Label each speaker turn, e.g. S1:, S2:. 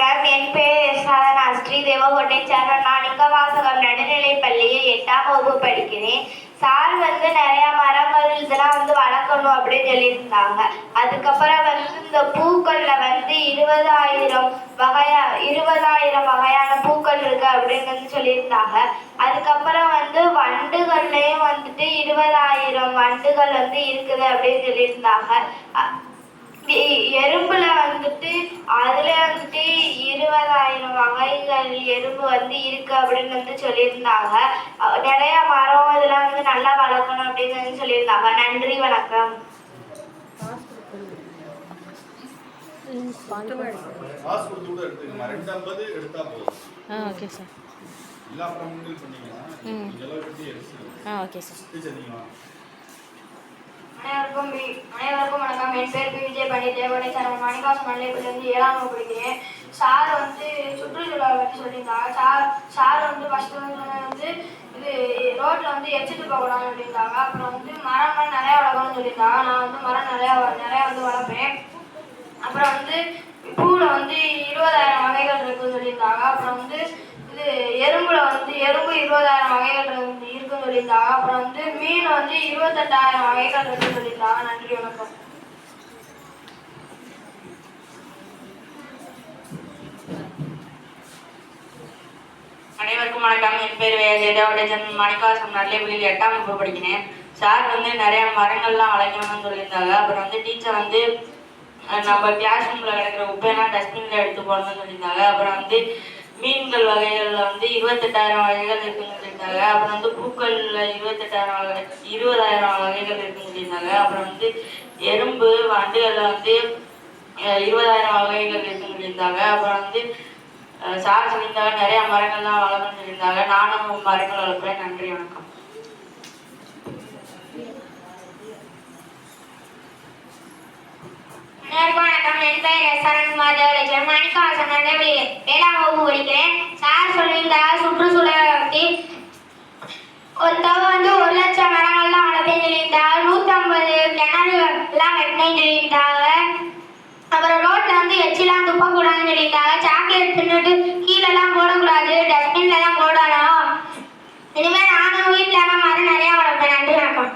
S1: வணக்கம். என் பெயர் எஸ்ஆர் ஸ்ரீ தேவகோட்டை சேர்ந்த மாணிக்கவாசகம் நடுநிலைப் பள்ளியில் 8ஆம் வகுப்பு படிக்கிறேன். சார் நிறைய மரங்கள் இதெல்லாம் வளர்க்கணும் அப்படின்னு சொல்லியிருந்தாங்க. அதுக்கப்புறம் இந்த பூக்கள்ல 20,000 வகையான பூக்கள் இருக்கு அப்படின்னு சொல்லியிருந்தாங்க. அதுக்கப்புறம் வண்டுகள்லையும் 20,000 வண்டுகள் இருக்குது அப்படின்னு சொல்லியிருந்தாங்க. எறும்புல அதுல 20,000 வகைகள் எறும்பு இருக்கு அப்படின்னு சொல்லியிருந்தாங்க. நிறைய மரம் இதெல்லாம் நல்லா வளர்க்கணும் அப்படின்னு சொல்லியிருந்தாங்க. நன்றி, வணக்கம்.
S2: அனைவருக்கும் வணக்கம். என் பேர் பி. விஜய் பண்டிட். தேவகோட்டை சேர்ந்த மாணிக்கவாசகம் நடுநிலைப்பள்ளியிலிருந்து 7ஆம் வகுப்பு படிக்கிறேன். சார் சுற்றுச்சூழலை பற்றி சொல்லியிருந்தாங்க. சார் ஃபர்ஸ்ட் இது ரோட்ல எச்சிட்டு போகக்கூடாதுன்னு சொல்லியிருந்தாங்க. அப்புறம் மரம்லாம் நிறையா வளர்க்கணும்னு சொல்லியிருந்தாங்க. நான் மரம் நிறையா வளர்ப்பேன். அப்புறம் பூவில் 20,000 வகைகள் இருக்குன்னு சொல்லியிருந்தாங்க. அப்புறம் இது எறும்புல எறும்பு 20,000 வகைகள் இருக்குன்னு சொல்லியிருந்தாங்க. அப்புறம் மீன் 28,000 வகைகள் இருக்குன்னு சொல்லியிருந்தாங்க. நன்றி, வணக்கம்.
S3: அனைவருக்கும் வணக்கம். என் பேர் தேவகோட்டை மாணிக்கவாசகம் நடுநிலைப்பள்ளியில் 8ஆம் வகுப்பு படிக்கிறேன். சார் நிறைய மரங்கள்லாம் வளர்க்கணும்னு சொல்லியிருந்தாங்க. அப்புறம் டீச்சர் நம்ம கிளாஸ் ரூம்ல கிடக்கிற குப்பையெல்லாம் டஸ்ட்பின்ல எடுத்து போடணும்னு சொல்லியிருந்தாங்க. அப்புறம் மீன்கள் வகைகள்ல 28,000 வகைகள் இருக்குன்னு சொல்லியிருந்தாங்க. அப்புறம் பூக்கள்ல 20,000 வகைகள் இருக்குன்னு சொல்லியிருந்தாங்க. அப்புறம் எறும்பு வண்டுகள்ல 20,000 வகைகள் இருக்குன்னு சொல்லியிருந்தாங்க. அப்புறம் சார் சொல்லியிருந்தாங்க நிறைய மரங்கள்லாம் வளர்க்கணும்னு சொல்லியிருந்தாங்க. நானும் மரங்கள் வளர்ப்பேன். நன்றி, வணக்கம்.
S1: வணக்கம். என் பெயர் எஸ்ஆர் தேவகோட்டை மாணிக்கவாசகம் நடுநிலைப்பள்ளியில் 7ஆம் வகுப்பு படிக்கிறேன். சார் சொல்லியிருந்தாங்க சுற்றுச்சூழலை பற்றி. ஒருத்தவங்க 1,00,000 மரங்கள்லாம் வளர்ப்பேன்னு சொல்லியிருந்தாங்க. 150 கிணறுகள் எல்லாம் வெட்டினேன்னு சொல்லியிருந்தாங்க. அப்புறம் ரோட்ல எச்சிலாம் துப்பக்கூடாதுன்னு சொல்லியிருந்தாங்க. சாக்லேட் தின்னுட்டு கீழெல்லாம் போடக்கூடாது, டஸ்ட்பின்ல தான் போடணும். இனிமேல் நானும் வீட்டில் மரம் நிறையா வளர்ப்பேன். நன்றி, வணக்கம்.